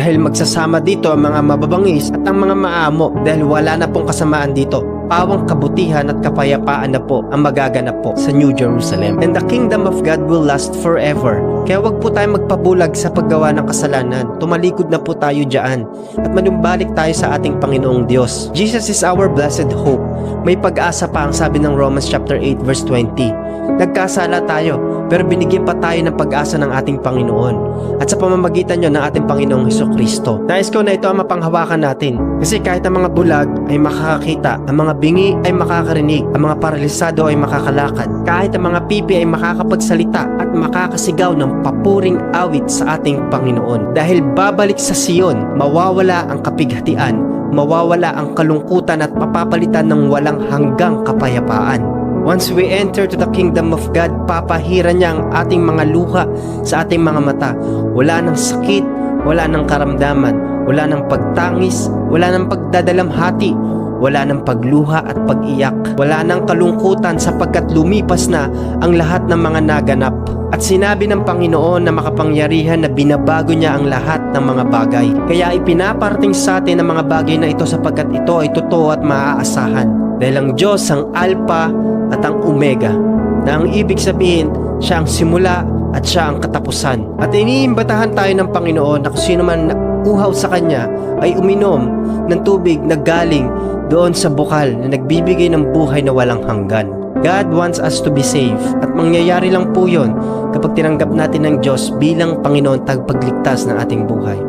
Dahil magsasama dito ang mga mababangis at ang mga maamo dahil wala na pong kasamaan dito. Pawang kabutihan at kapayapaan na po ang magaganap po sa New Jerusalem. And the kingdom of God will last forever. Kaya wag po tayo magpabulag sa paggawa ng kasalanan. Tumalikod na po tayo dyan at manumbalik tayo sa ating Panginoong Diyos. Jesus is our blessed hope. May pag-asa pa ang sabi ng Romans chapter 8 verse 20. Nagkasala tayo pero binigyan pa tayo ng pag-asa ng ating Panginoon at sa pamamagitan nyo ng ating Panginoong Hesukristo. Nais ko na ito ang mapanghawakan natin kasi kahit ang mga bulag ay makakakita, ang mga bingi ay makakarinig, ang mga paralisado ay makakalakad, kahit ang mga pipi ay makakapagsalita at makakasigaw ng papuring awit sa ating Panginoon. Dahil babalik sa Sion, mawawala ang kapighatian, mawawala ang kalungkutan at mapapalitan ng walang hanggang kapayapaan. Once we enter to the kingdom of God, papahira niya ang ating mga luha sa ating mga mata. Wala ng sakit, wala ng karamdaman, wala ng pagtangis, wala ng pagdadalamhati, wala ng pagluha at pag-iyak, wala ng kalungkutan sapagkat lumipas na ang lahat ng mga naganap. At sinabi ng Panginoon na makapangyarihan na binabago niya ang lahat ng mga bagay. Kaya ipinaparating sa atin ang mga bagay na ito sapagkat ito ay totoo at maaasahan. Dahil ang Diyos ang Alpha at ang Omega, na ang ibig sabihin, siya ang simula at siya ang katapusan. At iniimbatahan tayo ng Panginoon na kung sino man uhaw sa Kanya ay uminom ng tubig na galing doon sa bukal na nagbibigay ng buhay na walang hanggan. God wants us to be safe at mangyayari lang po yon kapag tinanggap natin ng Diyos bilang Panginoon tagapagligtas ng ating buhay.